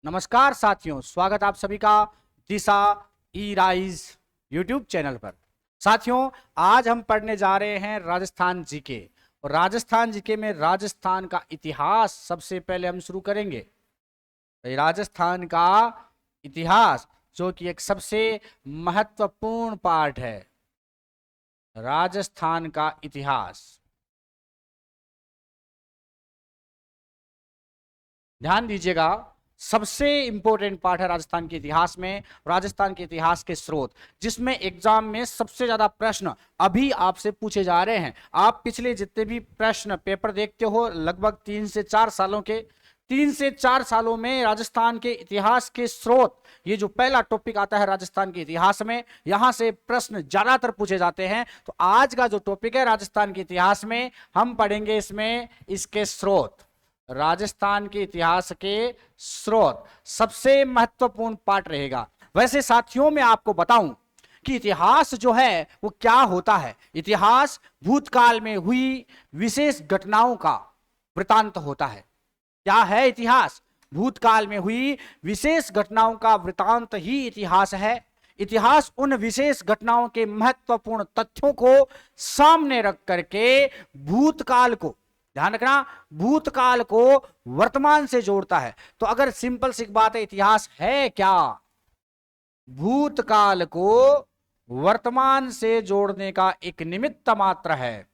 नमस्कार साथियों, स्वागत आप सभी का दिशा ई राइज यूट्यूब चैनल पर। साथियों, आज हम पढ़ने जा रहे हैं राजस्थान जीके। और राजस्थान जीके में राजस्थान का इतिहास सबसे पहले हम शुरू करेंगे। तो राजस्थान का इतिहास जो कि एक सबसे महत्वपूर्ण पार्ट है। राजस्थान का इतिहास, ध्यान दीजिएगा, सबसे इंपॉर्टेंट पार्ट है राजस्थान के इतिहास में। राजस्थान के इतिहास के स्रोत, जिसमें एग्जाम में सबसे ज्यादा प्रश्न अभी आपसे पूछे जा रहे हैं। आप पिछले जितने भी प्रश्न पेपर देखते हो, लगभग 3 से 4 सालों में राजस्थान के इतिहास के स्रोत, ये जो पहला टॉपिक आता है राजस्थान के इतिहास में, यहां से प्रश्न ज्यादातर पूछे जाते हैं। तो आज का जो टॉपिक है राजस्थान के इतिहास में, हम पढ़ेंगे इसमें इसके स्रोत। राजस्थान के इतिहास के स्रोत सबसे महत्वपूर्ण पार्ट रहेगा। वैसे साथियों, मैं आपको बताऊं कि इतिहास जो है वो क्या होता है। इतिहास भूतकाल में हुई विशेष घटनाओं का वृतांत होता है। क्या है इतिहास? भूतकाल में हुई विशेष घटनाओं का वृतांत ही इतिहास है। इतिहास उन विशेष घटनाओं के महत्वपूर्ण तथ्यों को सामने रख करके भूतकाल को, ध्यान रखना, भूतकाल को वर्तमान से जोड़ता है। तो अगर सिंपल सी बात है, इतिहास है क्या? भूतकाल को वर्तमान से जोड़ने का एक निमित्त मात्र है।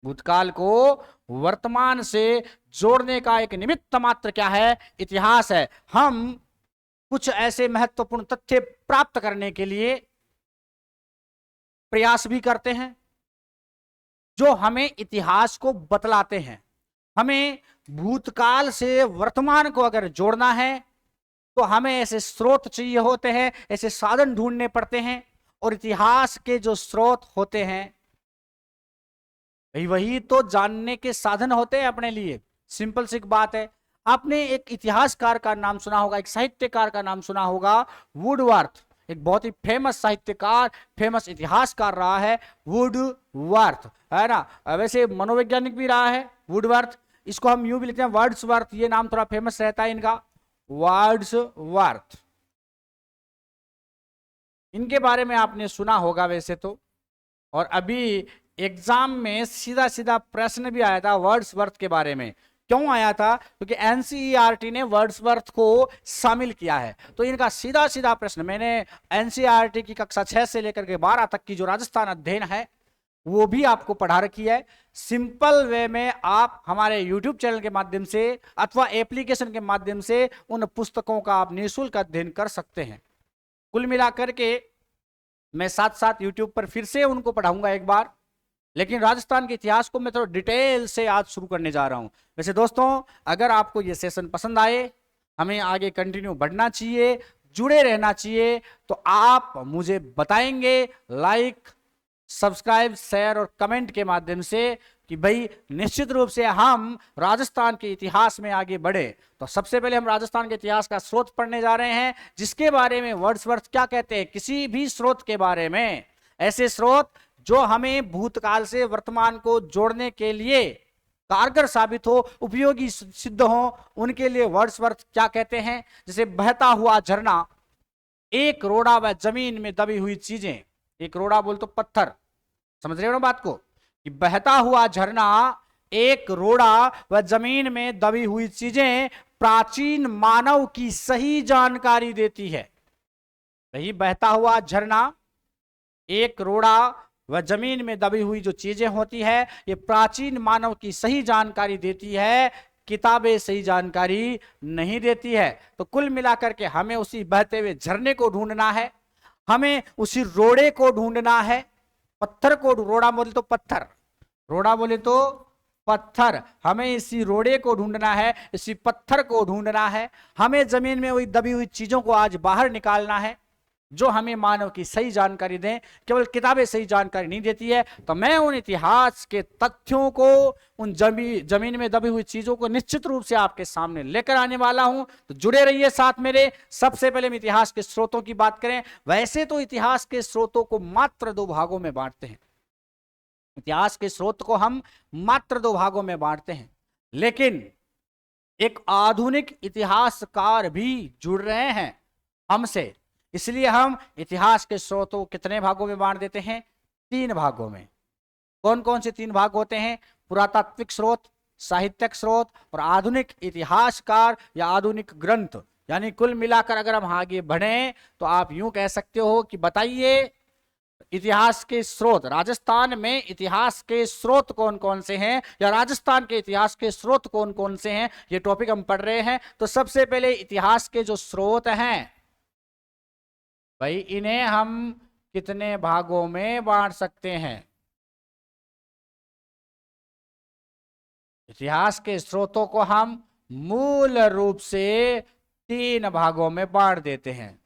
भूतकाल को वर्तमान से जोड़ने का एक निमित्त मात्र क्या है? इतिहास है। हम कुछ ऐसे महत्वपूर्ण तथ्य प्राप्त करने के लिए प्रयास भी करते हैं जो हमें इतिहास को बतलाते हैं। हमें भूतकाल से वर्तमान को अगर जोड़ना है तो हमें ऐसे स्रोत चाहिए होते हैं, ऐसे साधन ढूंढने पड़ते हैं। और इतिहास के जो स्रोत होते हैं वही तो जानने के साधन होते हैं अपने लिए। सिंपल सी बात है। आपने एक इतिहासकार का नाम सुना होगा, एक साहित्यकार का नाम सुना होगा, वुडवर्थ। एक बहुत ही फेमस साहित्यकार, फेमस इतिहासकार रहा है वुडवर्थ, है ना। वैसे मनोवैज्ञानिक भी रहा है वुडवर्थ। इसको हम यूं भी लिखते हैं वर्ड्सवर्थ, ये नाम थोड़ा फेमस रहता है इनका, वर्ड्सवर्थ। इनके बारे में आपने सुना होगा वैसे तो। और अभी एग्जाम में सीधा सीधा प्रश्न भी आया था वर्ड्सवर्थ के बारे में। क्यों आया था? क्योंकि एनसीईआरटी ने वर्ड्सवर्थ को शामिल किया है। तो इनका सीधा सीधा प्रश्न, मैंने एनसीईआरटी की कक्षा 6 से लेकर के 12 तक की जो राजस्थान अध्ययन है वो भी आपको पढ़ा रखी है। सिंपल वे में आप हमारे यूट्यूब चैनल के माध्यम से अथवा एप्लीकेशन के माध्यम से उन पुस्तकों का आप निःशुल्क अध्ययन कर सकते हैं। कुल मिलाकर के मैं साथ साथ यूट्यूब पर फिर से उनको पढ़ाऊंगा एक बार, लेकिन राजस्थान के इतिहास को मैं थोड़ा डिटेल से आज शुरू करने जा रहा हूं। वैसे दोस्तों, अगर आपको ये सेशन पसंद आए, हमें आगे कंटिन्यू बढ़ना चाहिए, जुड़े रहना चाहिए, तो आप मुझे बताएंगे लाइक, सब्सक्राइब, शेयर और कमेंट के माध्यम से कि भाई निश्चित रूप से हम राजस्थान के इतिहास में आगे बढ़े। तो सबसे पहले हम राजस्थान के इतिहास का स्रोत पढ़ने जा रहे हैं, जिसके बारे में वर्ड्सवर्थ क्या कहते हैं। किसी भी स्रोत के बारे में, ऐसे स्रोत जो हमें भूतकाल से वर्तमान को जोड़ने के लिए कारगर साबित हो, उपयोगी सिद्ध हो, उनके लिए वर्ड्सवर्थ क्या कहते हैं। जैसे बहता हुआ झरना, एक रोड़ा व जमीन में दबी हुई चीजें। एक रोड़ा बोल तो पत्थर, समझ रहे हो ना बात को, कि बहता हुआ झरना, एक रोड़ा व जमीन में दबी हुई चीजें प्राचीन मानव की सही जानकारी देती है। वही बहता हुआ झरना, एक रोड़ा वह जमीन में दबी हुई जो चीजें होती है, ये प्राचीन मानव की सही जानकारी देती है, किताबें सही जानकारी नहीं देती है। तो कुल मिलाकर के हमें उसी बहते हुए झरने को ढूंढना है, हमें उसी रोड़े को ढूंढना है। पत्थर को, रोड़ा बोले तो पत्थर, रोड़ा बोले तो पत्थर, हमें इसी रोड़े को ढूंढना है, इसी पत्थर को ढूंढना है। हमें जमीन में वही दबी हुई चीजों को आज बाहर निकालना है जो हमें मानव की सही जानकारी दें। केवल किताबें सही जानकारी नहीं देती है। तो मैं उन इतिहास के तथ्यों को, उन जमीन में दबी हुई चीजों को निश्चित रूप से आपके सामने लेकर आने वाला हूं। तो जुड़े रहिए साथ मेरे। सबसे पहले हम इतिहास के स्रोतों की बात करें। वैसे तो इतिहास के स्रोतों को मात्र 2 भागों में बांटते हैं। इतिहास के स्रोत को हम मात्र 2 भागों में बांटते हैं, लेकिन एक आधुनिक इतिहासकार भी जुड़ रहे हैं हमसे। इसलिए हम इतिहास के स्रोतों को कितने भागों में बांट देते हैं? 3 भागों में। कौन कौन से 3 भाग होते हैं? पुरातात्विक स्रोत, साहित्यिक स्रोत और आधुनिक इतिहासकार या आधुनिक ग्रंथ। यानी कुल मिलाकर अगर हम आगे बढ़े तो आप यूं कह सकते हो कि बताइए इतिहास के स्रोत, राजस्थान में इतिहास के स्रोत कौन कौन से हैं, या राजस्थान के इतिहास के स्रोत कौन कौन से हैं। ये टॉपिक हम पढ़ रहे हैं। तो सबसे पहले इतिहास के जो स्रोत हैं भाई, इन्हें हम कितने भागों में बांट सकते हैं? इतिहास के स्रोतों को हम मूल रूप से 3 भागों में बांट देते हैं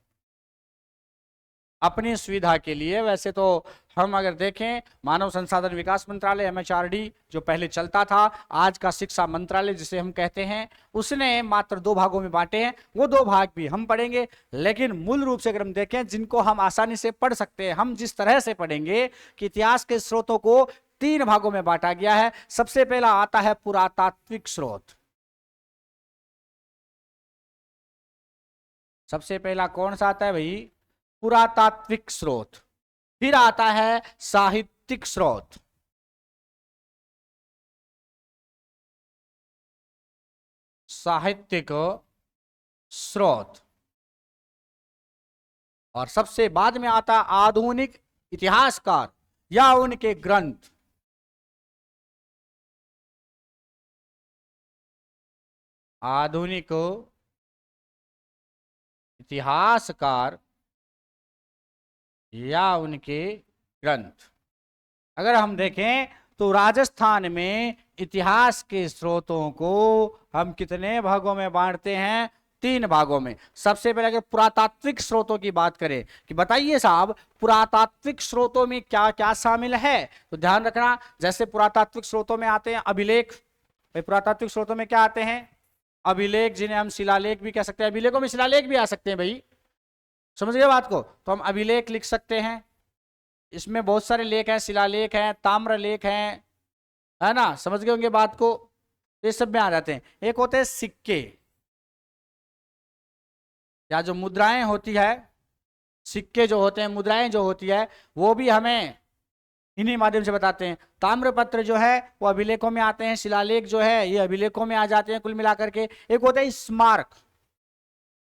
अपनी सुविधा के लिए। वैसे तो हम अगर देखें, मानव संसाधन विकास मंत्रालय MHRD जो पहले चलता था, आज का शिक्षा मंत्रालय जिसे हम कहते हैं, उसने मात्र 2 भागों में बांटे हैं। वो 2 भाग भी हम पढ़ेंगे, लेकिन मूल रूप से अगर हम देखें जिनको हम आसानी से पढ़ सकते हैं, हम जिस तरह से पढ़ेंगे कि इतिहास के स्रोतों को 3 भागों में बांटा गया है। सबसे पहला आता है पुरातात्विक स्रोत। सबसे पहला कौन सा आता है भाई? पुरातात्विक स्रोत। फिर आता है साहित्यिक स्रोत। साहित्यिक स्रोत। और सबसे बाद में आता आधुनिक इतिहासकार या उनके ग्रंथ। आधुनिक इतिहासकार या उनके ग्रंथ। अगर हम देखें तो राजस्थान में इतिहास के स्रोतों को हम कितने भागों में बांटते हैं? 3 भागों में। सबसे पहले अगर पुरातात्विक स्रोतों की बात करें कि बताइए साहब पुरातात्विक स्रोतों में क्या क्या शामिल है, तो ध्यान रखना, जैसे पुरातात्विक स्रोतों में आते हैं अभिलेख। भाई पुरातात्विक स्रोतों में क्या आते हैं? अभिलेख, जिन्हें हम शिलालेख भी कह सकते हैं। अभिलेखों में शिलालेख भी आ सकते हैं भाई, समझ गए बात को? तो हम अभिलेख लिख सकते हैं। इसमें बहुत सारे लेख हैं, शिलालेख हैं, ताम्र लेख हैं, है ना, समझ गए होंगे बात को? ये सब में आ जाते हैं। एक होते हैं सिक्के, या जो मुद्राएं होती है, सिक्के जो होते हैं, मुद्राएं जो होती है, वो भी हमें इन्हीं माध्यम से बताते हैं। ताम्रपत्र जो है वो अभिलेखों में आते हैं, शिलालेख जो है ये अभिलेखों में आ जाते हैं कुल मिलाकर के। एक होता है स्मारक।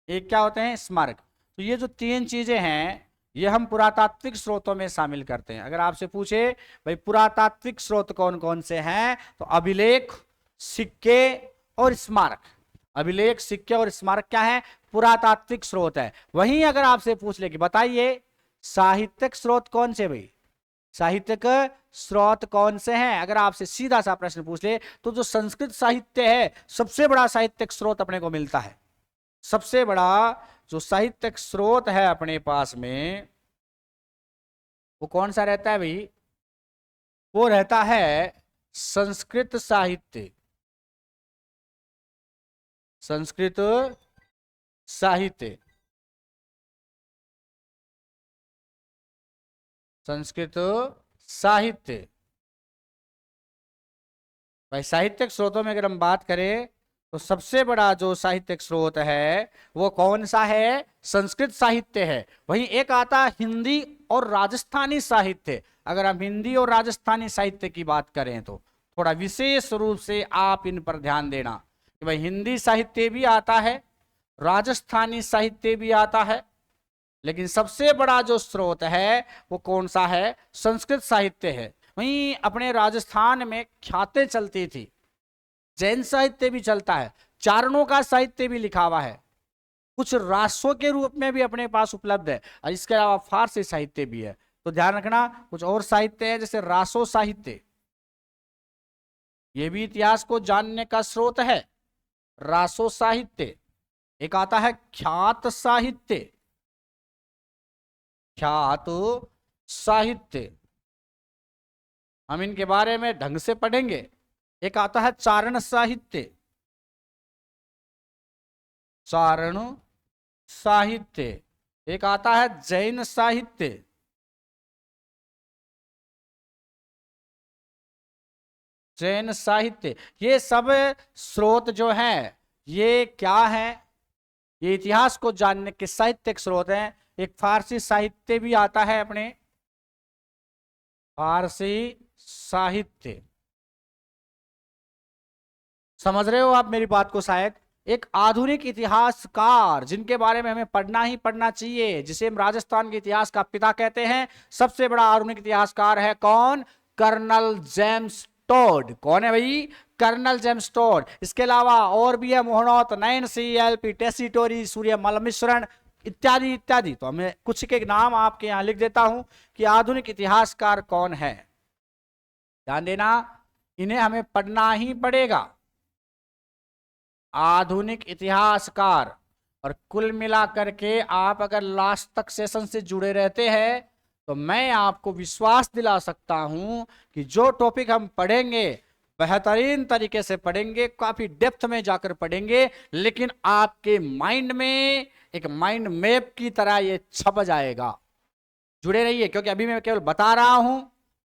एक क्या होते हैं? स्मारक। तो ये जो 3 चीजें हैं ये हम पुरातात्विक स्रोतों में शामिल करते हैं। अगर आपसे पूछे भाई पुरातात्विक स्रोत कौन कौन से हैं, तो अभिलेख, सिक्के और स्मारक। अभिलेख, सिक्के और स्मारक क्या है? पुरातात्विक स्रोत है। वहीं अगर आपसे पूछ ले कि बताइए साहित्यिक स्रोत कौन से भाई, साहित्यिक स्रोत कौन से हैं, अगर आपसे सीधा सा प्रश्न पूछ ले, तो जो संस्कृत साहित्य है सबसे बड़ा साहित्यिक स्रोत अपने को मिलता है। सबसे बड़ा जो साहित्यिक स्रोत है अपने पास में वो कौन सा रहता है भाई? वो रहता है संस्कृत साहित्य। संस्कृत साहित्य। संस्कृत साहित्य। भाई साहित्यिक स्रोतों में अगर हम बात करें तो सबसे बड़ा जो साहित्यिक स्रोत है वो कौन सा है? संस्कृत साहित्य है। वहीं एक आता हिंदी और राजस्थानी साहित्य। अगर हम हिंदी और राजस्थानी साहित्य की बात करें तो थोड़ा विशेष रूप से आप इन पर ध्यान देना कि भाई हिंदी साहित्य भी आता है, राजस्थानी साहित्य भी आता है, लेकिन सबसे बड़ा जो स्रोत है वो कौन सा है? संस्कृत साहित्य है। वहीं अपने राजस्थान में ख्यातें चलती थी, जैन साहित्य भी चलता है, चारणों का साहित्य भी लिखा हुआ है, कुछ रासों के रूप में भी अपने पास उपलब्ध है, और इसके अलावा फारसी साहित्य भी है। तो ध्यान रखना, कुछ और साहित्य है जैसे रासो साहित्य, यह भी इतिहास को जानने का स्रोत है। रासो साहित्य। एक आता है ख्यात साहित्य। ख्यात साहित्य, हम इनके बारे में ढंग से पढ़ेंगे। एक आता है चारण साहित्य। चारण साहित्य। एक आता है जैन साहित्य। जैन साहित्य। ये सब स्रोत जो हैं ये क्या है? ये इतिहास को जानने के साहित्यिक स्रोत हैं। एक फारसी साहित्य भी आता है अपने, फारसी साहित्य। समझ रहे हो आप मेरी बात को शायद? एक आधुनिक इतिहासकार जिनके बारे में हमें पढ़ना ही पढ़ना चाहिए, जिसे हम राजस्थान के इतिहास का पिता कहते हैं। सबसे बड़ा आधुनिक इतिहासकार है कौन? Colonel James Tod. कौन है भाई? Colonel James Tod. इसके अलावा और भी है, मोहनोत नैन्सी, एलपी टेसीटोरी, सूर्यमल मिश्रण इत्यादि इत्यादि। तो हमें कुछ के नाम आपके यहां लिख देता हूं कि आधुनिक इतिहासकार कौन है। ध्यान देना, इन्हें हमें पढ़ना ही पड़ेगा। आधुनिक इतिहासकार। और कुल मिलाकर के आप अगर लास्ट तक सेशन से जुड़े रहते हैं तो मैं आपको विश्वास दिला सकता हूं कि जो टॉपिक हम पढ़ेंगे बेहतरीन तरीके से पढ़ेंगे, काफी डेप्थ में जाकर पढ़ेंगे, लेकिन आपके माइंड में एक माइंड मैप की तरह ये छप जाएगा। जुड़े रहिए, क्योंकि अभी मैं केवल बता रहा हूं,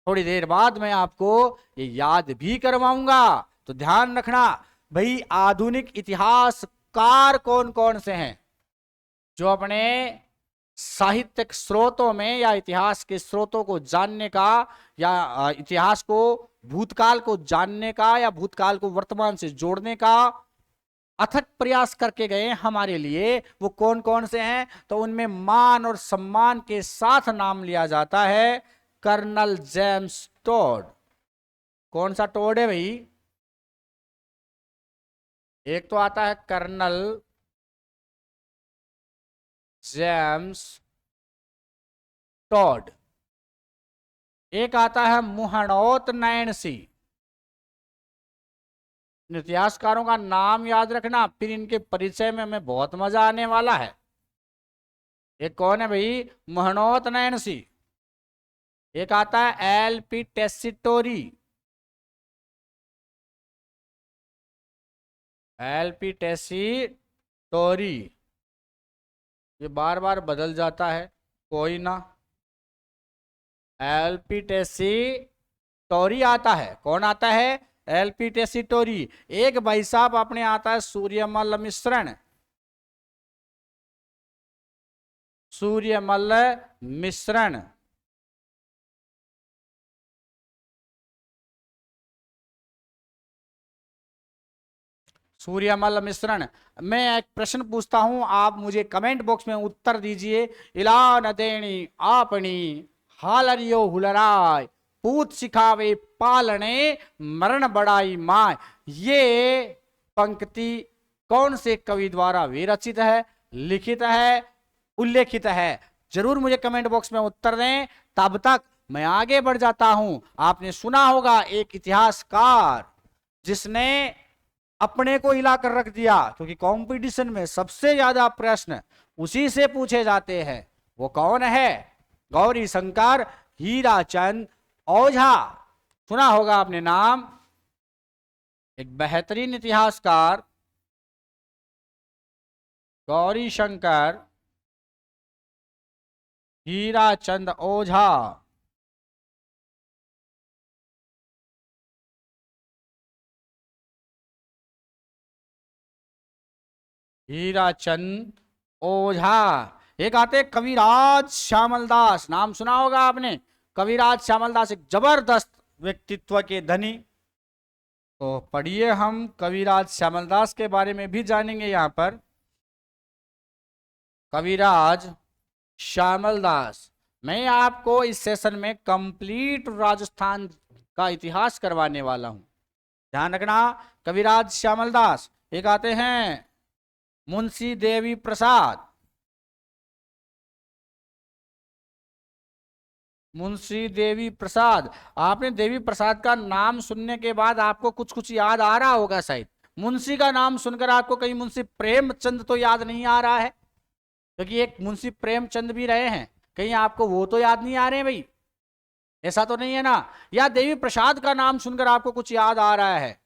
थोड़ी देर बाद मैं आपको ये याद भी करवाऊंगा। तो ध्यान रखना भाई, आधुनिक इतिहासकार कौन कौन से हैं जो अपने साहित्यिक स्रोतों में या इतिहास के स्रोतों को जानने का, या इतिहास को भूतकाल को जानने का, या भूतकाल को वर्तमान से जोड़ने का अथक प्रयास करके गए हमारे लिए, वो कौन कौन से हैं? तो उनमें मान और सम्मान के साथ नाम लिया जाता है कर्नल जेम्स टोड। कौन सा टोड है भाई? एक तो आता है कर्नल जेम्स टोड, एक आता है मोहनोत नैन्सी। इतिहासकारों का नाम याद रखना, फिर इनके परिचय में हमें बहुत मजा आने वाला है। एक कौन है भाई? मोहनोत नैन्सी। एक आता है एलपी टेसीटोरी, एलपी टेसीटोरी। ये बार बार बदल जाता है, कोई ना। एलपी टेसीटोरी आता है। कौन आता है? एलपी टेसीटोरी। एक भाई साहब अपने आता है सूर्यमल मिश्रण, सूर्यमल मिश्रण। सूर्यमल मिश्रण। मैं एक प्रश्न पूछता हूं, आप मुझे कमेंट बॉक्स में उत्तर दीजिए। इला न देणी आपनी हालरियो हुलराय, पूत सिखावे पालने मरण बड़ाई माय। ये पंक्ति कौन से कवि द्वारा विरचित है, लिखित है, उल्लेखित है? जरूर मुझे कमेंट बॉक्स में उत्तर दें। तब तक मैं आगे बढ़ जाता हूं। आपने सुना होगा एक इतिहासकार जिसने अपने को हिला कर रख दिया, क्योंकि कंपटीशन में सबसे ज्यादा प्रश्न उसी से पूछे जाते हैं। वो कौन है? गौरी शंकर हीराचंद ओझा। सुना होगा आपने नाम। एक बेहतरीन इतिहासकार गौरी शंकर हीराचंद ओझा। हीराचंद ओझा। एक आते कविराज श्यामल दास। नाम सुना होगा आपने, कविराज श्यामल दास एक जबरदस्त व्यक्तित्व के धनी। तो पढ़िए, हम कविराज श्यामल दास के बारे में भी जानेंगे यहां पर। कविराज श्यामल दास। मैं आपको इस सेशन में कंप्लीट राजस्थान का इतिहास करवाने वाला हूं। ध्यान रखना, कविराज श्यामल दास। एक आते हैं मुंशी देवी प्रसाद। मुंशी देवी प्रसाद। आपने देवी प्रसाद का नाम सुनने के बाद आपको कुछ कुछ याद आ रहा होगा शायद। मुंशी का नाम सुनकर आपको कहीं मुंशी प्रेमचंद तो याद नहीं आ रहा है? क्योंकि एक मुंशी प्रेमचंद भी रहे हैं, कहीं आपको वो तो याद नहीं आ रहे हैं भाई? ऐसा तो नहीं है ना? या देवी प्रसाद का नाम सुनकर आपको कुछ याद आ रहा है?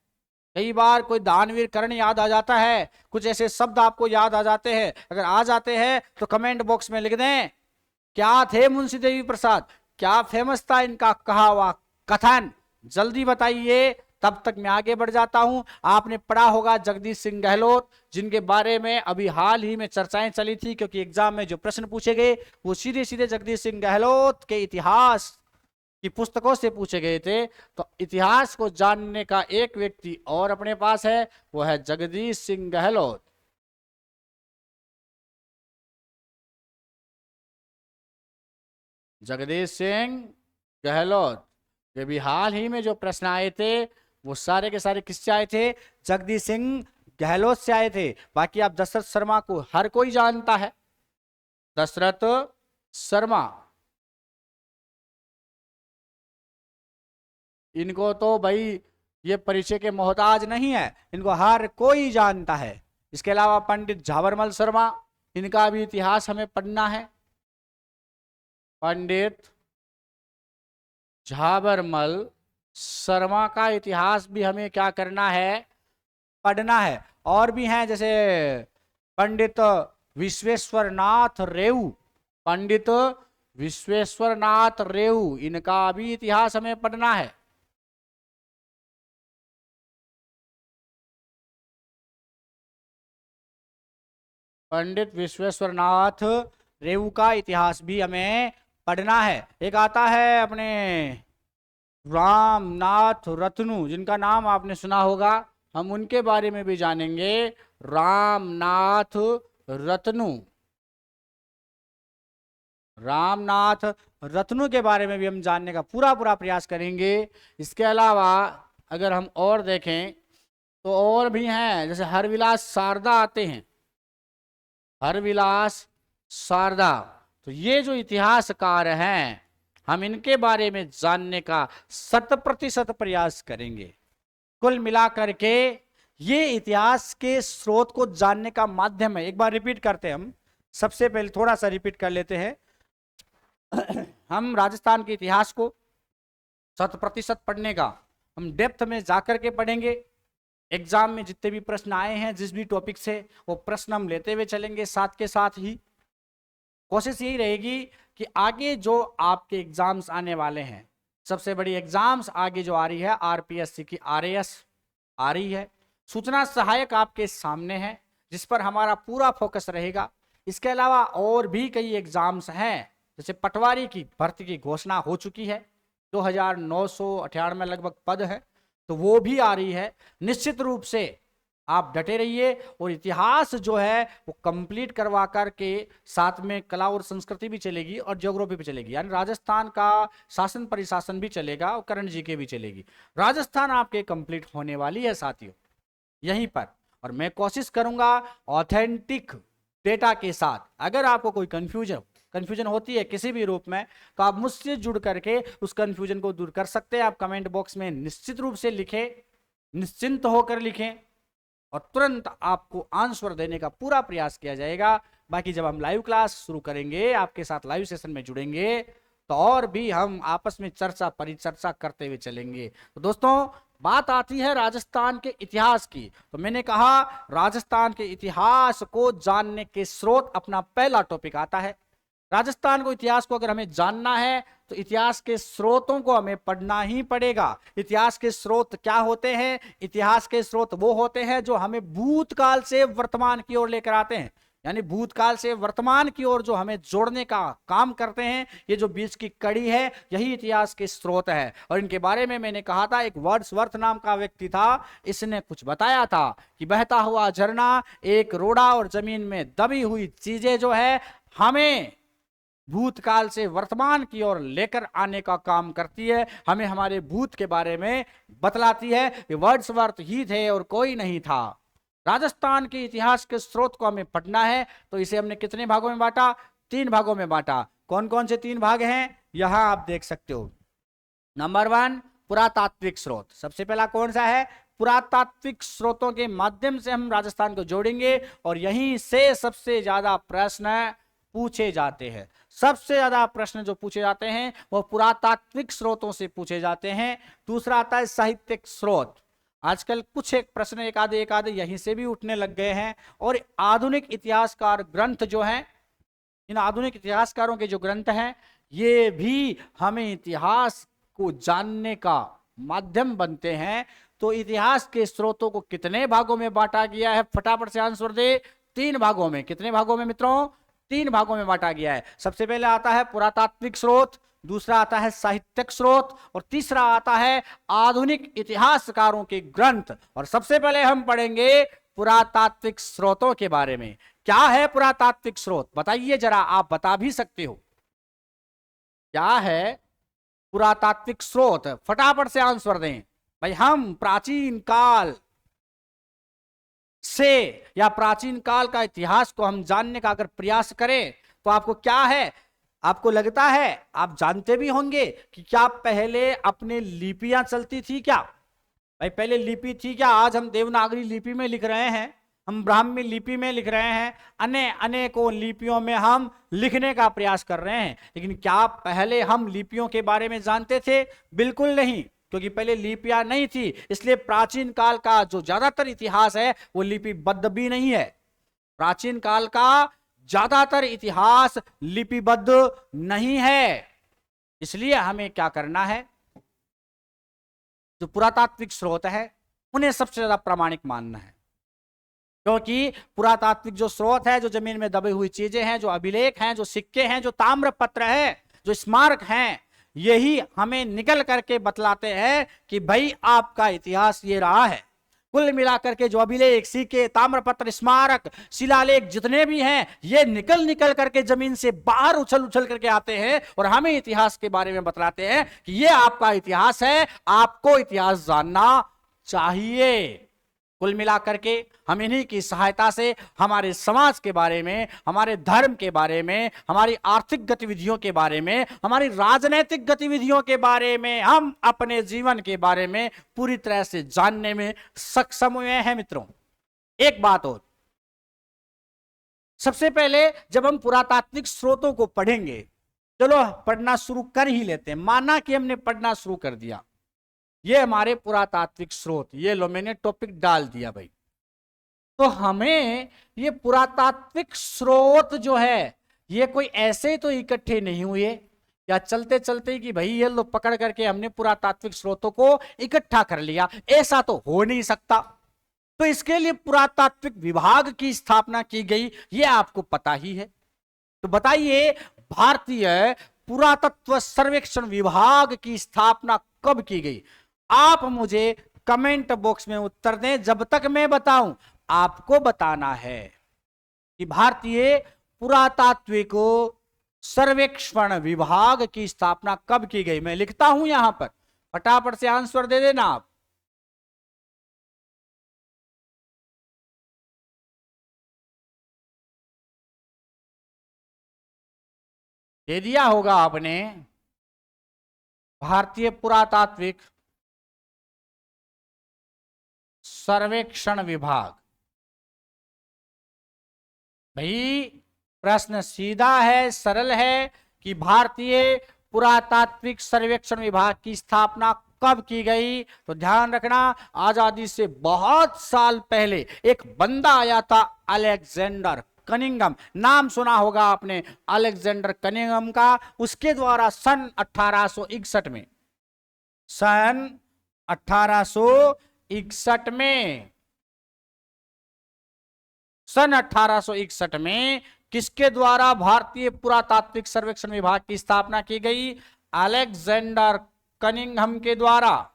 कई बार कोई दानवीर कर्ण याद आ जाता है, कुछ ऐसे शब्द आपको याद आ जाते हैं। अगर आ जाते हैं तो कमेंट बॉक्स में लिख दें, क्या थे मुंशी देवी प्रसाद, क्या फेमस था इनका कहा हुआ कथन? जल्दी बताइए, तब तक मैं आगे बढ़ जाता हूं। आपने पढ़ा होगा जगदीश सिंह गहलोत, जिनके बारे में अभी हाल ही में चर्चाएं चली थी, क्योंकि एग्जाम में जो प्रश्न पूछे गए वो सीधे सीधे जगदीश सिंह गहलोत के इतिहास की पुस्तकों से पूछे गए थे। तो इतिहास को जानने का एक व्यक्ति और अपने पास है, वो है जगदीश सिंह गहलोत। जगदीश सिंह गहलोत के भी हाल ही में जो प्रश्न आए थे वो सारे के सारे किससे आए थे? जगदीश सिंह गहलोत से आए थे। बाकी आप दशरथ शर्मा को हर कोई जानता है, दशरथ शर्मा, इनको तो भाई ये परिचय के मोहताज नहीं है, इनको हर कोई जानता है। इसके अलावा पंडित झाबरमल शर्मा, इनका भी इतिहास हमें पढ़ना है। पंडित झाबरमल शर्मा का इतिहास भी हमें क्या करना है? पढ़ना है। और भी हैं जैसे पंडित विश्वेश्वर नाथ रेऊ, पंडित विश्वेश्वर नाथ रेऊ, इनका भी इतिहास हमें पढ़ना है। पंडित विश्वेश्वर नाथ रेऊ का इतिहास भी हमें पढ़ना है। एक आता है अपने रामनाथ रत्नू, जिनका नाम आपने सुना होगा, हम उनके बारे में भी जानेंगे। रामनाथ रत्नू, रामनाथ रत्नू के बारे में भी हम जानने का पूरा पूरा प्रयास करेंगे। इसके अलावा अगर हम और देखें तो और भी हैं, जैसे हरविलास शारदा आते हैं, हरविलास शारदा। तो ये जो इतिहासकार हैं, हम इनके बारे में जानने का 100% प्रयास करेंगे। कुल मिलाकर के ये इतिहास के स्रोत को जानने का माध्यम है। एक बार रिपीट करते हैं हम, सबसे पहले थोड़ा सा रिपीट कर लेते हैं। हम राजस्थान के इतिहास को 100% पढ़ने का हम डेप्थ में जाकर के पढ़ेंगे। एग्जाम में जितने भी प्रश्न आए हैं जिस भी टॉपिक से, वो प्रश्न हम लेते हुए चलेंगे। साथ के साथ ही कोशिश यही रहेगी कि आगे जो आपके एग्जाम्स आने वाले हैं, सबसे बड़ी एग्जाम्स आगे जो आ रही है आरपीएससी की, आरएएस आ रही है, सूचना सहायक आपके सामने है, जिस पर हमारा पूरा फोकस रहेगा। इसके अलावा और भी कई एग्जाम्स हैं, जैसे पटवारी की भर्ती की घोषणा हो चुकी है, 2998 लगभग पद है, तो वो भी आ रही है। निश्चित रूप से आप डटे रहिए और इतिहास जो है वो कंप्लीट करवा करके साथ में कला और संस्कृति भी चलेगी और ज्योग्राफी भी चलेगी, यानी राजस्थान का शासन प्रशासन भी चलेगा और करंट जीके भी चलेगी। राजस्थान आपके कंप्लीट होने वाली है साथियों यहीं पर, और मैं कोशिश करूंगा ऑथेंटिक डेटा के साथ। अगर आपको कोई कंफ्यूजन होती है किसी भी रूप में, तो आप मुझसे जुड़ करके उस कंफ्यूजन को दूर कर सकते हैं। आप कमेंट बॉक्स में निश्चित रूप से लिखें, निश्चिंत होकर लिखें, और तुरंत आपको आंसर देने का पूरा प्रयास किया जाएगा। बाकी जब हम लाइव क्लास शुरू करेंगे, आपके साथ लाइव सेशन में जुड़ेंगे, तो और भी हम आपस में चर्चा परिचर्चा करते हुए चलेंगे। तो दोस्तों, बात आती है राजस्थान के इतिहास की, तो मैंने कहा राजस्थान के इतिहास को जानने के स्रोत अपना पहला टॉपिक आता है। राजस्थान को, इतिहास को अगर हमें जानना है तो इतिहास के स्रोतों को हमें पढ़ना ही पड़ेगा। इतिहास के स्रोत क्या होते हैं? इतिहास के स्रोत वो होते हैं जो हमें भूतकाल से वर्तमान की ओर लेकर आते हैं, यानी भूतकाल से वर्तमान की ओर जो हमें जोड़ने का काम करते हैं। ये जो बीच की कड़ी है, यही इतिहास के स्रोत है। और इनके बारे में मैंने कहा था, एक वर्ड्सवर्थ नाम का व्यक्ति था, इसने कुछ बताया था कि बहता हुआ झरना, एक रोड़ा और जमीन में दबी हुई चीजें जो है हमें भूतकाल से वर्तमान की ओर लेकर आने का काम करती है, हमें हमारे भूत के बारे में बतलाती है। ये वर्ड्सवर्थ ही थे और कोई नहीं था। राजस्थान के इतिहास के स्रोत को हमें पढ़ना है, तो इसे हमने कितने भागों में बांटा? 3 भागों में बांटा। कौन कौन से 3 भाग हैं? यहां आप देख सकते हो। नंबर 1, पुरातात्विक स्रोत। सबसे पहला कौन सा है? पुरातात्विक स्रोतों के माध्यम से हम राजस्थान को जोड़ेंगे, और यहीं से सबसे ज्यादा प्रश्न पूछे जाते हैं। सबसे ज्यादा प्रश्न जो पूछे जाते हैं वो पुरातात्विक स्रोतों से पूछे जाते हैं। दूसरा आता है साहित्यिक स्रोत। आजकल कुछ एक प्रश्न एक आधे यहीं से भी उठने लग गए हैं। और आधुनिक इतिहासकार ग्रंथ जो हैं, इन आधुनिक इतिहासकारों के जो ग्रंथ हैं, ये भी हमें इतिहास को जानने का माध्यम बनते हैं। तो इतिहास के स्रोतों को कितने भागों में बांटा गया है? फटाफट से आंसर दे। 3 भागों में। कितने भागों में मित्रों? 3 भागों में बांटा गया है। सबसे पहले आता है पुरातात्विक स्रोत, दूसरा आता है साहित्यिक स्रोत और तीसरा आता है आधुनिक इतिहासकारों के ग्रंथ। और सबसे पहले हम पढ़ेंगे पुरातात्विक स्रोतों के बारे में। क्या है पुरातात्विक स्रोत? बताइए जरा, आप बता भी सकते हो। क्या है पुरातात्विक स्रोत? फटाफट से आंसर दें भाई। हम प्राचीन काल से या प्राचीन काल का इतिहास को हम जानने का अगर प्रयास करें तो आपको क्या है, आपको लगता है, आप जानते भी होंगे कि क्या पहले अपने लिपियां चलती थी? क्या भाई पहले लिपि थी क्या? आज हम देवनागरी लिपि में लिख रहे हैं, हम ब्राह्मी लिपि में लिख रहे हैं, अनेकों लिपियों में हम लिखने का प्रयास कर रहे हैं, लेकिन क्या पहले हम लिपियों के बारे में जानते थे? बिल्कुल नहीं, क्योंकि पहले लिपियां नहीं थी। इसलिए प्राचीन काल का जो ज्यादातर इतिहास है वो लिपिबद्ध भी नहीं है। प्राचीन काल का ज्यादातर इतिहास लिपिबद्ध नहीं है। इसलिए हमें क्या करना है, जो पुरातात्विक स्रोत है उन्हें सबसे ज्यादा प्रामाणिक मानना है, क्योंकि पुरातात्विक जो स्रोत है, जो जमीन में दबी हुई चीजें हैं, जो अभिलेख हैं, जो सिक्के हैं, जो ताम्रपत्र है, जो स्मारक हैं, यही हमें निकल करके बतलाते हैं कि भाई आपका इतिहास ये रहा है। कुल मिलाकर के जो अभिलेख, सिक्के, ताम्रपत्र, स्मारक, शिलालेख जितने भी हैं, ये निकल करके जमीन से बाहर उछल करके आते हैं और हमें इतिहास के बारे में बतलाते हैं कि ये आपका इतिहास है, आपको इतिहास जानना चाहिए। कुल मिलाकर के हम इन्हीं की सहायता से हमारे समाज के बारे में, हमारे धर्म के बारे में, हमारी आर्थिक गतिविधियों के बारे में, हमारी राजनीतिक गतिविधियों के बारे में, हम अपने जीवन के बारे में पूरी तरह से जानने में सक्षम हुए हैं। मित्रों, एक बात और, सबसे पहले जब हम पुरातात्विक स्रोतों को पढ़ेंगे, चलो पढ़ना शुरू कर ही लेते हैं। माना कि हमने पढ़ना शुरू कर दिया, ये हमारे पुरातात्विक स्रोत, ये लो मैंने टॉपिक डाल दिया भाई। तो हमें ये पुरातात्विक स्रोत जो है, ये कोई ऐसे तो इकट्ठे नहीं हुए या चलते चलते कि भाई ये लो पकड़ करके हमने पुरातात्विक स्रोतों को इकट्ठा कर लिया, ऐसा तो हो नहीं सकता। तो इसके लिए पुरातात्विक विभाग की स्थापना की गई, ये आपको पता ही है। तो बताइए, भारतीय पुरातत्व सर्वेक्षण विभाग की स्थापना कब की गई? आप मुझे कमेंट बॉक्स में उत्तर दें। जब तक मैं बताऊं, आपको बताना है कि भारतीय पुरातात्विक सर्वेक्षण विभाग की स्थापना कब की गई। मैं लिखता हूं यहां पर, फटाफट से आंसर दे देना आप। दे दिया होगा आपने। भारतीय पुरातात्विक सर्वेक्षण विभाग। भाई प्रश्न सीधा है, सरल है कि भारतीय पुरातात्विक सर्वेक्षण विभाग की स्थापना कब की गई? तो ध्यान रखना, आजादी से बहुत साल पहले एक बंदा आया था, अलेक्जेंडर कनिंघम। नाम सुना होगा आपने अलेक्जेंडर कनिंघम का। उसके द्वारा सन 1861 में, सन 1861 में, सन 1861 में किसके द्वारा भारतीय पुरातात्विक सर्वेक्षण विभाग की स्थापना की गई? अलेक्जेंडर कनिंघम के द्वारा।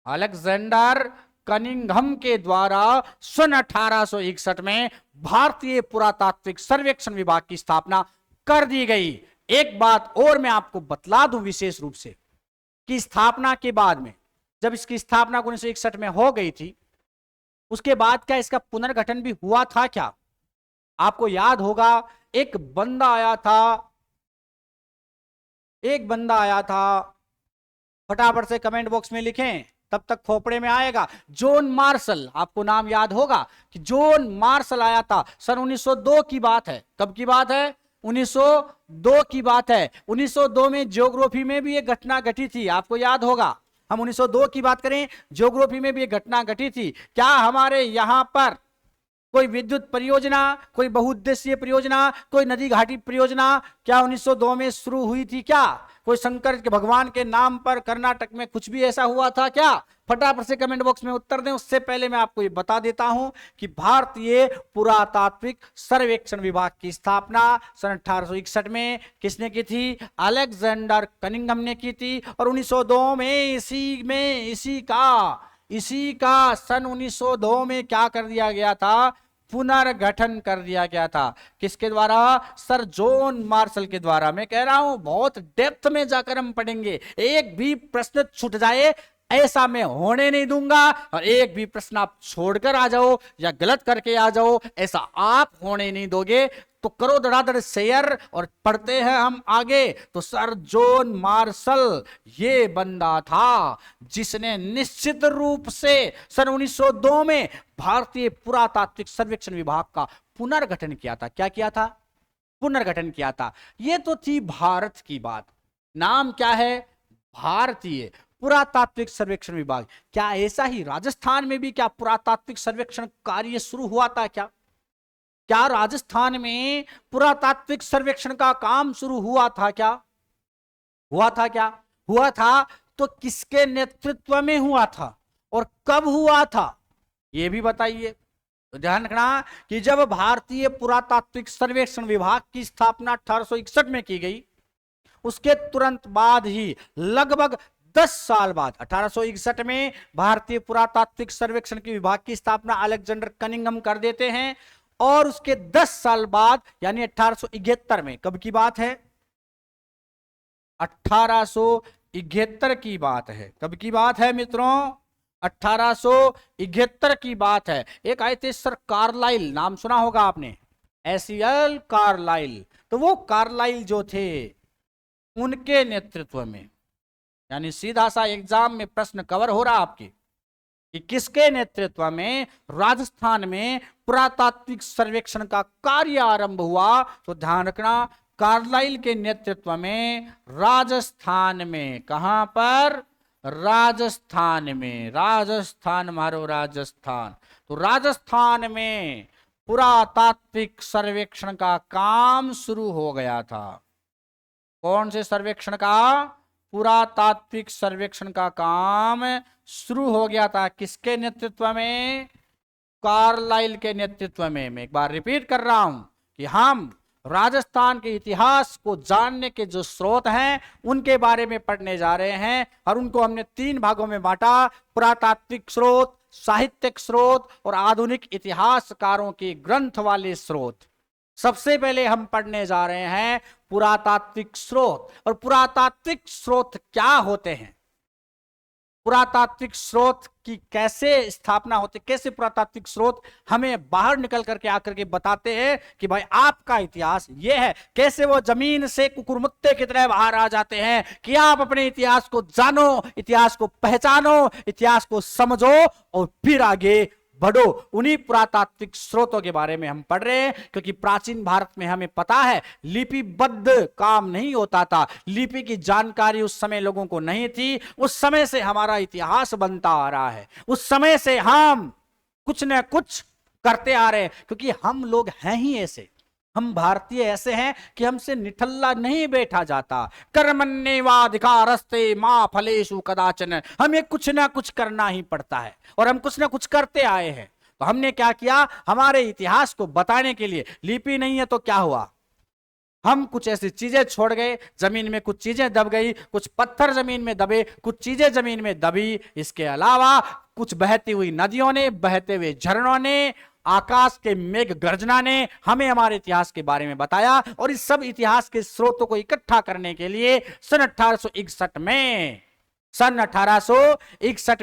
अलेक्जेंडर कनिंघम के द्वारा सन 1861 में भारतीय पुरातात्विक सर्वेक्षण विभाग की स्थापना कर दी गई। एक बात और मैं आपको बतला दूं विशेष रूप से कि स्थापना के बाद में, जब इसकी स्थापना 1961 में हो गई थी, उसके बाद क्या इसका पुनर्गठन भी हुआ था क्या? आपको याद होगा, एक बंदा आया था, फटाफट से कमेंट बॉक्स में लिखें, तब तक खोपड़े में आएगा। जॉन मार्शल, आपको नाम याद होगा कि जॉन मार्शल आया था। सन 1902 की बात है। कब की बात है? 1902 की बात है। 1902 में ज्योग्राफी में भी एक घटना घटी थी, आपको याद होगा। हम 1902 की बात करें, ज्योग्राफी में भी एक घटना घटी थी। क्या हमारे यहां पर कोई विद्युत परियोजना, कोई बहुउद्देशीय परियोजना, कोई नदी घाटी परियोजना क्या 1902 में शुरू हुई थी क्या? कोई शंकर के भगवान के नाम पर कर्नाटक में कुछ भी ऐसा हुआ था क्या? फटाफट से कमेंट बॉक्स में उत्तर दें। उससे पहले मैं आपको ये बता देता हूं कि भारतीय पुरातात्विक सर्वेक्षण विभाग की स्थापना सन 1861 में किसने की थी? अलेक्जेंडर कनिंघम ने की थी। और 1902 में इसी का सन 1902 में क्या कर दिया गया था? पुनर्गठन कर दिया गया था। किसके द्वारा? सर जॉन मार्शल के द्वारा। मैं कह रहा हूं बहुत डेप्थ में जाकर हम पढ़ेंगे, एक भी प्रश्न छूट जाए ऐसा मैं होने नहीं दूंगा, और एक भी प्रश्न आप छोड़कर आ जाओ या गलत करके आ जाओ ऐसा आप होने नहीं दोगे। तो करो धड़ाधड़ शेयर और पढ़ते हैं हम आगे। तो सर जॉन मार्शल ये बंदा था जिसने निश्चित रूप से सन 1902 में भारतीय पुरातात्विक सर्वेक्षण विभाग का पुनर्गठन किया था। क्या किया था? पुनर्गठन किया था। ये तो थी भारत की बात। नाम क्या है? भारतीय पुरातात्विक सर्वेक्षण विभाग। क्या ऐसा ही राजस्थान में भी क्या पुरातात्विक सर्वेक्षण कार्य शुरू हुआ था क्या? क्या राजस्थान में पुरातात्विक सर्वेक्षण का काम शुरू हुआ था क्या? हुआ था तो किसके नेतृत्व में हुआ था और कब हुआ था यह भी बताइए। तो ध्यान रखना कि जब भारतीय पुरातात्विक सर्वेक्षण विभाग की स्थापना 1861 में की गई, उसके तुरंत बाद ही लगभग 10 साल बाद 1861 में भारतीय पुरातात्विक सर्वेक्षण के विभाग की स्थापना अलेक्जेंडर कनिंघम कर देते हैं। और उसके 10 साल बाद यानी 1871 में, कब की बात है? 1871 की बात है। कब की बात है मित्रों? 1871 की बात है। एक आए थे सर कार्लाइल, नाम सुना होगा आपने, एसीएल कार्लाइल। तो वो कार्लाइल जो थे उनके नेतृत्व में, यानी सीधा सा एग्जाम में प्रश्न कवर हो रहा आपके कि किसके नेतृत्व में राजस्थान में पुरातात्विक सर्वेक्षण का कार्य आरंभ हुआ। तो ध्यान रखना कार्लाइल के नेतृत्व में राजस्थान में, कहां पर? राजस्थान में। राजस्थान मारो राजस्थान। तो राजस्थान में पुरातात्विक सर्वेक्षण का काम शुरू हो गया था। कौन से सर्वेक्षण का? पुरातात्विक सर्वेक्षण का काम शुरू हो गया था। किसके नेतृत्व में? कार्लाइल के नेतृत्व में। मैं एक बार रिपीट कर रहा हूं कि हम राजस्थान के इतिहास को जानने के जो स्रोत हैं उनके बारे में पढ़ने जा रहे हैं, और उनको हमने 3 भागों में बांटा: पुरातात्विक स्रोत, साहित्यिक स्रोत और आधुनिक इतिहासकारों के ग्रंथ वाले स्रोत। सबसे पहले हम पढ़ने जा रहे हैं पुरातात्विक स्रोत। और पुरातात्विक स्रोत क्या होते हैं, पुरातात्विक स्रोत की कैसे स्थापना होती, कैसे पुरातात्विक स्रोत हमें बाहर निकल करके आकर के बताते हैं कि भाई आपका इतिहास ये है। कैसे वो जमीन से कुकुरमुत्ते की तरह बाहर आ जाते हैं कि आप अपने इतिहास को जानो, इतिहास को पहचानो, इतिहास को समझो और फिर आगे बढ़ो। उन्हीं पुरातात्विक स्रोतों के बारे में हम पढ़ रहे हैं, क्योंकि प्राचीन भारत में हमें पता है लिपिबद्ध काम नहीं होता था। लिपि की जानकारी उस समय लोगों को नहीं थी। उस समय से हमारा इतिहास बनता आ रहा है, उस समय से हम कुछ न कुछ करते आ रहे हैं, क्योंकि हम लोग हैं ही ऐसे, हम भारतीय ऐसे हैं कि हमसे निठल्ला नहीं बैठा जाता। कर्मण्येवाधिकारस्ते मा फलेषु कदाचन, हमें कुछ ना कुछ करना ही पड़ता है और हम कुछ ना कुछ करते आए हैं। तो हमने क्या किया, हमारे इतिहास को बताने के लिए, लिपि नहीं है तो क्या हुआ, हम कुछ ऐसी चीजें छोड़ गए, जमीन में कुछ चीजें दब गई, कुछ पत्थर जमीन में दबे, कुछ चीजें जमीन में दबी। इसके अलावा कुछ बहती हुई नदियों ने, बहते हुए झरनों ने, आकाश के मेघ गर्जना ने हमें हमारे इतिहास के बारे में बताया। और इस सब इतिहास के स्रोतों को इकट्ठा करने के लिए सन 1861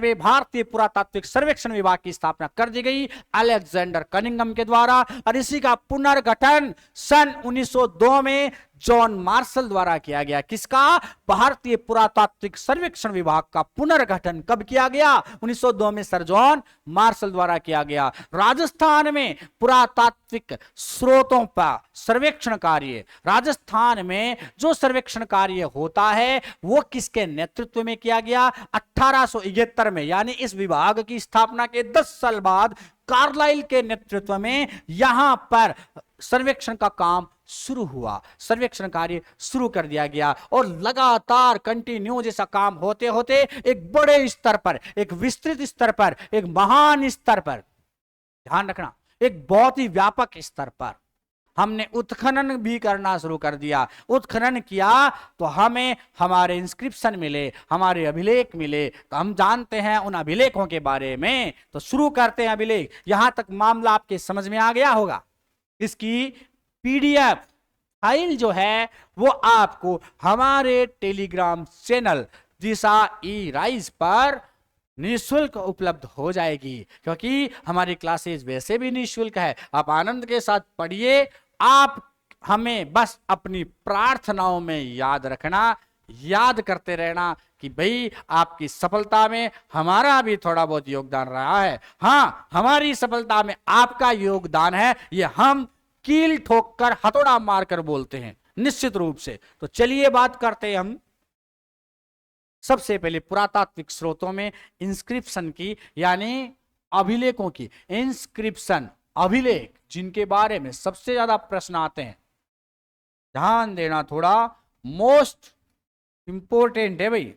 में भारतीय पुरातात्विक सर्वेक्षण विभाग की स्थापना कर दी गई अलेक्जेंडर कनिंघम के द्वारा। और इसी का पुनर्गठन सन 1902 में जॉन मार्शल द्वारा किया गया। किसका? भारतीय पुरातात्विक सर्वेक्षण विभाग का पुनर्गठन कब किया गया? 1902 में सर जॉन मार्शल द्वारा किया गया। राजस्थान में पुरातात्विक स्रोतों पर सर्वेक्षण कार्य, राजस्थान में जो सर्वेक्षण कार्य होता है वो किसके नेतृत्व में किया गया? 1871 में, यानी इस विभाग की स्थापना के 10 साल बाद कार्लाइल के नेतृत्व में यहां पर सर्वेक्षण का काम शुरू हुआ, सर्वेक्षण कार्य शुरू कर दिया गया और लगातार कंटिन्यू जैसा काम होते होते एक बड़े स्तर पर, एक विस्तृत स्तर पर, एक महान स्तर पर, ध्यान रखना, एक बहुत ही व्यापक स्तर पर हमने उत्खनन भी करना शुरू कर दिया। उत्खनन किया तो हमें हमारे इंस्क्रिप्शन मिले, हमारे अभिलेख मिले, तो हम जानते हैं उन अभिलेखों के बारे में। तो शुरू करते हैं अभिलेख। यहां तक मामला आपके समझ में आ गया होगा। इसकी पीडीएफ फाइल जो है वो आपको हमारे टेलीग्राम चैनल दिशा ई राइज पर निःशुल्क उपलब्ध हो जाएगी, क्योंकि हमारी क्लासेस वैसे भी निःशुल्क है। आप आनंद के साथ पढ़िए। आप हमें बस अपनी प्रार्थनाओं में याद रखना, याद करते रहना कि भाई आपकी सफलता में हमारा भी थोड़ा बहुत योगदान रहा है। हाँ, हमारी सफलता में आपका योगदान है, ये हम कील ठोककर हथौड़ा मारकर बोलते हैं निश्चित रूप से। तो चलिए बात करते हैं हम सबसे पहले पुरातात्विक स्रोतों में इंस्क्रिप्शन की, यानी अभिलेखों की। इंस्क्रिप्शन, अभिलेख, जिनके बारे में सबसे ज्यादा प्रश्न आते हैं, ध्यान देना, थोड़ा मोस्ट इंपोर्टेंट है भाई।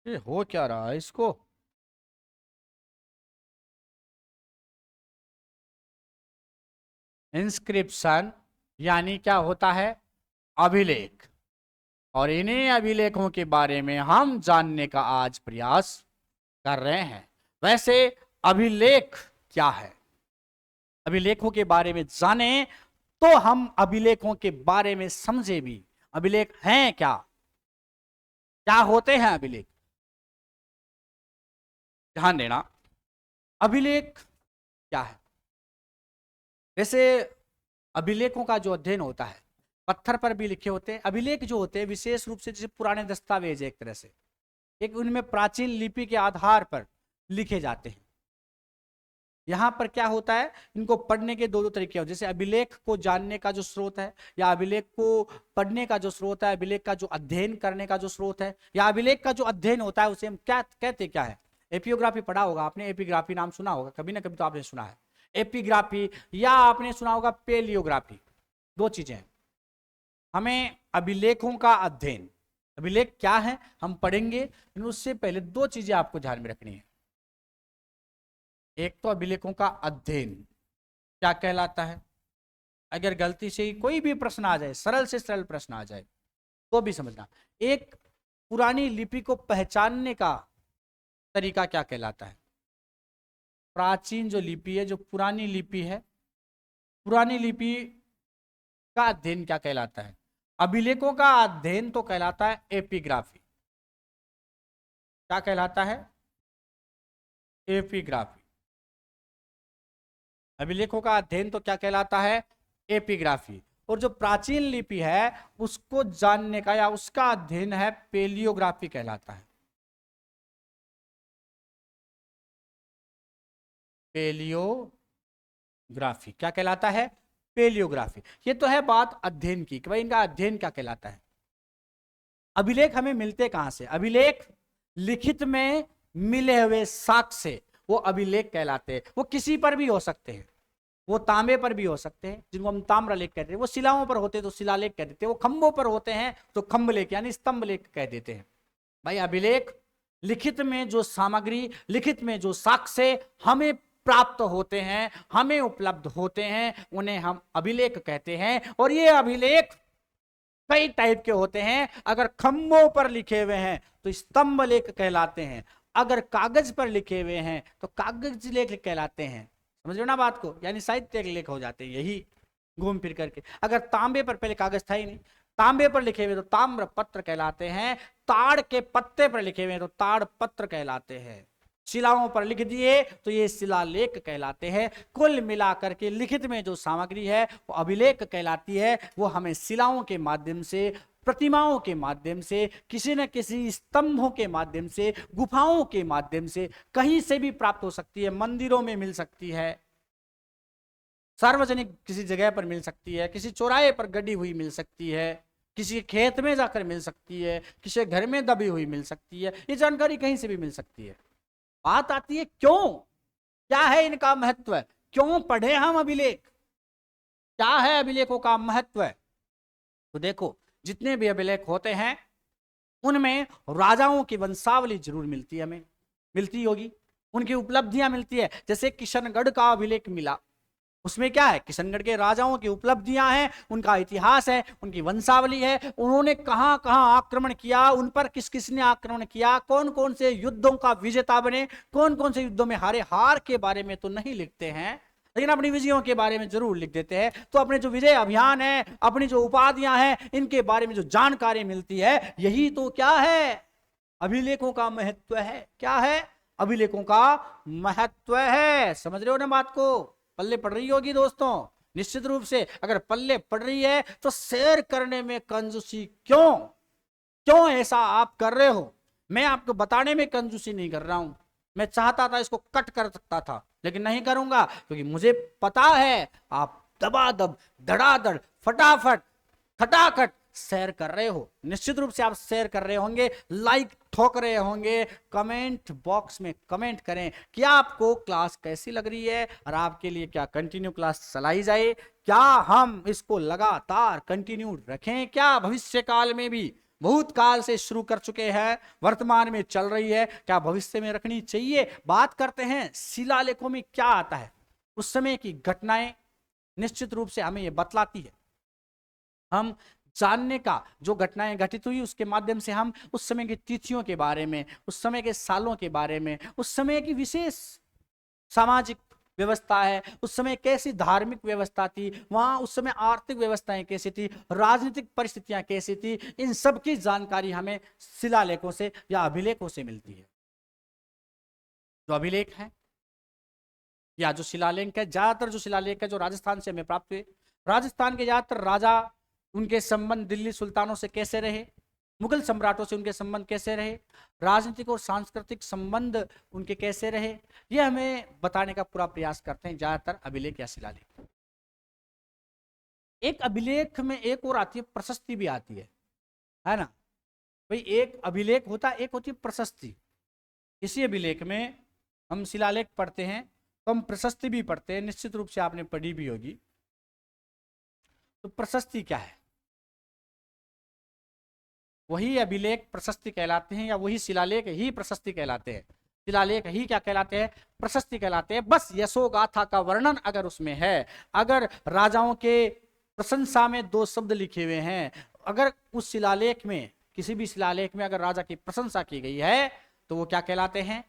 ये हो क्या रहा है इसको? इंस्क्रिप्शन यानी क्या होता है? अभिलेख। और इन्हीं अभिलेखों के बारे में हम जानने का आज प्रयास कर रहे हैं। वैसे अभिलेख क्या है? अभिलेखों के बारे में जाने तो हम अभिलेखों के बारे में समझे भी। अभिलेख हैं क्या? क्या होते हैं अभिलेख? ध्यान देना, अभिलेख क्या है? वैसे अभिलेखों का जो अध्ययन होता है, पत्थर पर भी लिखे होते हैं। अभिलेख जो होते हैं विशेष रूप से जैसे पुराने दस्तावेज, एक तरह से एक उनमें प्राचीन लिपि के आधार पर लिखे जाते हैं। यहां पर क्या होता है, इनको पढ़ने के दो तरीके होते हैं। जैसे अभिलेख को जानने का जो स्रोत है, या अभिलेख को पढ़ने का जो स्रोत है, अभिलेख का जो अध्ययन करने का जो स्रोत है, या अभिलेख का जो अध्ययन होता है उसे हम क्या कहते, क्या है? एपियोग्राफी पढ़ा होगा आपने, एपिग्राफी नाम सुना होगा कभी ना कभी, तो आपने सुना है एपिग्राफी, या आपने सुना होगा पेलियोग्राफी। दो चीजें हैं। हमें अभिलेखों का अध्ययन, अभिलेख क्या है हम पढ़ेंगे, लेकिन उससे पहले दो चीजें आपको ध्यान में रखनी है। एक तो अभिलेखों का अध्ययन क्या कहलाता है। अगर गलती से ही कोई भी प्रश्न आ जाए, सरल से सरल प्रश्न आ जाए, तो भी समझना। एक पुरानी लिपि को पहचानने का तरीका क्या कहलाता है? प्राचीन जो लिपि है, जो पुरानी लिपि है, पुरानी लिपि का अध्ययन क्या कहलाता है? अभिलेखों का अध्ययन तो कहलाता है एपिग्राफी। क्या कहलाता है? एपिग्राफी। अभिलेखों का अध्ययन तो क्या कहलाता है? एपिग्राफी। और जो प्राचीन लिपि है उसको जानने का या उसका अध्ययन है पेलियोग्राफी कहलाता है। पेलियोग्राफी क्या कहलाता है? पेलियोग्राफी। ये तो है बात अध्ययन की कि भाई इनका अध्ययन क्या कहलाता है। अभिलेख हमें मिलते कहां से? अभिलेख लिखित में मिले हुए साक्ष्य, वो अभिलेख कहलाते हैं। वो किसी पर भी हो सकते हैं, वो तांबे पर भी हो सकते हैं जिनको हम ताम्रलेख कहते हैं, वो शिलाओं पर होते हैं तो शिलालेख कह देते हैं, वो खंभों पर होते हैं तो खंभलेख यानी स्तंभ लेख कह देते हैं। भाई अभिलेख लिखित में जो सामग्री, लिखित में जो साक्ष्य हमें प्राप्त होते हैं, हमें उपलब्ध होते हैं, उन्हें हम अभिलेख कहते हैं। और ये अभिलेख कई टाइप के होते हैं। अगर खंभों पर लिखे हुए हैं तो स्तंभ लेख कहलाते हैं, अगर कागज पर लिखे हुए हैं तो कागज लेख कहलाते हैं। समझ लो ना बात को, यानी साहित्य लेख हो जाते हैं यही घूम फिर करके। अगर तांबे पर, पहले कागज था ही नहीं, तांबे पर लिखे हुए तो ताम्र पत्र कहलाते हैं, ताड़ के पत्ते पर लिखे हुए तो ताड़ पत्र कहलाते हैं। शिलाओं पर लिख दिए तो ये शिलालेख कहलाते हैं। कुल मिलाकर के लिखित में जो सामग्री है वो अभिलेख कहलाती है। वो हमें शिलाओं के माध्यम से, प्रतिमाओं के माध्यम से, किसी न किसी स्तंभों के माध्यम से, गुफाओं के माध्यम से, कहीं से भी प्राप्त हो सकती है। मंदिरों में मिल सकती है, सार्वजनिक किसी जगह पर मिल सकती है, किसी चौराहे पर गड़ी हुई मिल सकती है, किसी खेत में जाकर मिल सकती है, किसी घर में दबी हुई मिल सकती है। ये जानकारी कहीं से भी मिल सकती है। बात आती है क्यों, क्या है इनका महत्व, क्यों पढ़े हम अभिलेख, क्या है अभिलेखों का महत्व। तो देखो, जितने भी अभिलेख होते हैं उनमें राजाओं की वंशावली जरूर मिलती है, हमें मिलती होगी, उनकी उपलब्धियां मिलती है। जैसे किशनगढ़ का अभिलेख मिला, उसमें क्या है, किशनगढ़ के राजाओं की उपलब्धियां हैं, उनका इतिहास है, उनकी वंशावली है, उन्होंने कहां कहां आक्रमण किया, उन पर किस किस ने आक्रमण किया, कौन कौन से युद्धों का विजेता बने, कौन कौन से युद्धों में हारे। हार के बारे में तो नहीं लिखते हैं, लेकिन अपनी विजयों के बारे में जरूर लिख देते हैं। तो अपने जो विजय अभियान है, अपनी जो उपाधियां हैं, इनके बारे में जो जानकारी मिलती है, यही तो क्या है, अभिलेखों का महत्व है। क्या है, अभिलेखों का महत्व है। समझ रहे हो ना बात को, पल्ले पढ़ रही होगी दोस्तों, निश्चित रूप से। अगर पल्ले पढ़ रही है तो शेयर करने में कंजूसी क्यों, क्यों ऐसा आप कर रहे हो। मैं आपको बताने में कंजूसी नहीं कर रहा हूं, मैं चाहता था इसको कट कर सकता था, लेकिन नहीं करूंगा, क्योंकि मुझे पता है आप दबादब, धड़ाधड़, फटाफट, खटाखट शेयर कर रहे हो। निश्चित रूप से आप शेयर कर रहे होंगे, लाइक ठोक रहे होंगे। कमेंट बॉक्स में कमेंट करें कि आपको क्लास कैसी लग रही है और आपके लिए क्या कंटिन्यू क्लास चलाई जाए, क्या हम इसको लगातार कंटिन्यू रखें, क्या भविष्य काल में भी, भूतकाल से शुरू कर चुके हैं, वर्तमान में चल रही है, क्या भविष्य में रखनी चाहिए। बात करते हैं शिलालेखों में क्या आता है। उस समय की घटनाएं निश्चित रूप से हमें यह बतलाती है। हम जानने का, जो घटनाएं घटित हुई उसके माध्यम से हम उस समय की तिथियों के बारे में, उस समय के सालों के बारे में, उस समय की विशेष सामाजिक व्यवस्था है, उस समय कैसी धार्मिक व्यवस्था थी, वहां उस समय आर्थिक व्यवस्थाएं कैसी थी, राजनीतिक परिस्थितियां कैसी थी, इन सब की जानकारी हमें शिलालेखों से या अभिलेखों से मिलती है। जो अभिलेख है या जो शिलालेख है, ज्यादातर जो शिलालेख है जो राजस्थान से हमें प्राप्त हुए, राजस्थान के ज्यादातर राजा, उनके संबंध दिल्ली सुल्तानों से कैसे रहे, मुगल सम्राटों से उनके संबंध कैसे रहे, राजनीतिक और सांस्कृतिक संबंध उनके कैसे रहे, ये हमें बताने का पूरा प्रयास करते हैं ज्यादातर अभिलेख या शिलालेख। एक अभिलेख में एक और आती है प्रशस्ति भी आती है ना भाई। एक अभिलेख होता है, एक होती है प्रशस्ति। इसी अभिलेख में हम शिलालेख पढ़ते हैं तो हम प्रशस्ति भी पढ़ते हैं, निश्चित रूप से आपने पढ़ी भी होगी। तो प्रशस्ति क्या है, वही अभिलेख प्रशस्ति कहलाते हैं, या वही शिलालेख ही प्रशस्ति कहलाते हैं। शिलालेख ही क्या कहलाते हैं, प्रशस्ति कहलाते हैं। बस यशोगाथा का वर्णन अगर उसमें है, अगर राजाओं के प्रशंसा में दो शब्द लिखे हुए हैं, अगर उस शिलालेख में, किसी भी शिलालेख में अगर राजा की प्रशंसा की गई है, तो वो क्या कहलाते हैं,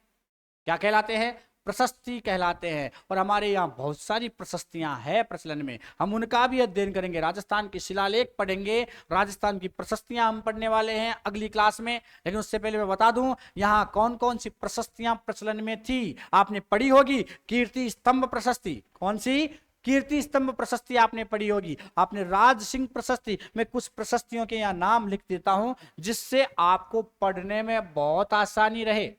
क्या कहलाते हैं, प्रशस्ति कहलाते हैं। और हमारे यहाँ बहुत सारी प्रशस्तियां हैं प्रचलन में, हम उनका भी अध्ययन करेंगे। राजस्थान के शिलालेख पढ़ेंगे, राजस्थान की प्रशस्तियां हम पढ़ने वाले हैं अगली क्लास में। लेकिन उससे पहले मैं बता दूं यहाँ कौन कौन सी प्रशस्तियां प्रचलन में थी। आपने पढ़ी होगी कीर्ति स्तंभ प्रशस्ति, कौन सी, कीर्ति स्तंभ प्रशस्ति आपने पढ़ी होगी। आपने राज सिंह प्रशस्ति, मैं कुछ प्रशस्तियों के यहाँ नाम लिख देता हूं जिससे आपको पढ़ने में बहुत आसानी रहे।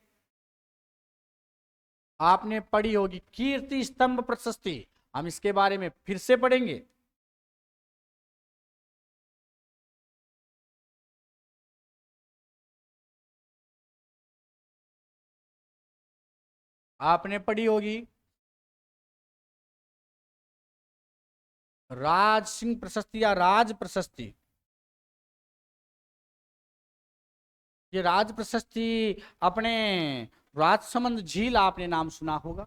आपने पढ़ी होगी कीर्ति स्तंभ प्रशस्ति, हम इसके बारे में फिर से पढ़ेंगे। आपने पढ़ी होगी राज सिंह प्रशस्ति या राज प्रशस्ति। ये राज प्रशस्ति अपने राजसमंद झील आपने नाम सुना होगा,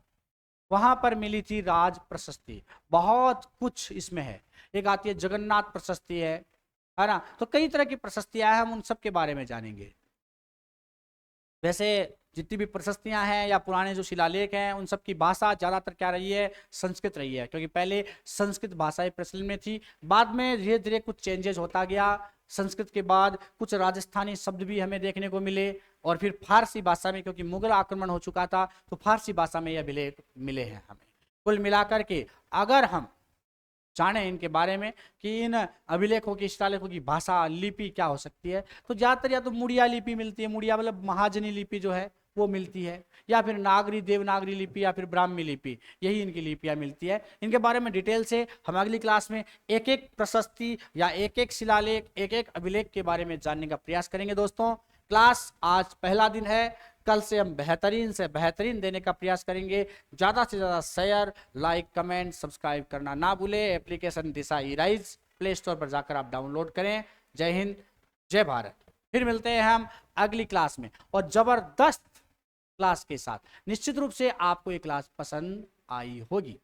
वहां पर मिली थी राज प्रशस्ति। बहुत कुछ इसमें है, एक आती है जगन्नाथ प्रशस्ति है ना। तो कई तरह की प्रशस्तियां हैं, हम उन सब के बारे में जानेंगे। वैसे जितनी भी प्रशस्तियां हैं या पुराने जो शिलालेख हैं, उन सब की भाषा ज्यादातर क्या रही है, संस्कृत रही है, क्योंकि पहले संस्कृत भाषाएं प्रचलन में थी। बाद में धीरे धीरे कुछ चेंजेस होता गया, संस्कृत के बाद कुछ राजस्थानी शब्द भी हमें देखने को मिले, और फिर फारसी भाषा में, क्योंकि मुगल आक्रमण हो चुका था तो फारसी भाषा में यह अभिलेख मिले हैं हमें। कुल मिलाकर के अगर हम जाने इनके बारे में कि इन अभिलेखों की, शिलालेखों की भाषा, लिपि क्या हो सकती है, तो ज्यादातर या तो मुड़िया लिपि मिलती है, मुड़िया मतलब महाजनी लिपि जो है वो मिलती है, या फिर नागरी, देवनागरी लिपि, या फिर ब्राह्मी लिपि, यही इनकी लिपियां मिलती है। इनके बारे में डिटेल से हम अगली क्लास में एक एक प्रशस्ति या एक एक शिलालेख, एक एक अभिलेख के बारे में जानने का प्रयास करेंगे। दोस्तों क्लास आज पहला दिन है, कल से हम बेहतरीन से बेहतरीन देने का प्रयास करेंगे। ज़्यादा से ज़्यादा शेयर, लाइक, कमेंट, सब्सक्राइब करना ना भूलें। एप्लीकेशन दिशा ई-राइज प्ले स्टोर पर जाकर आप डाउनलोड करें। जय हिंद, जय भारत। फिर मिलते हैं हम अगली क्लास में और ज़बरदस्त क्लास के साथ। निश्चित रूप से आपको ये क्लास पसंद आई होगी।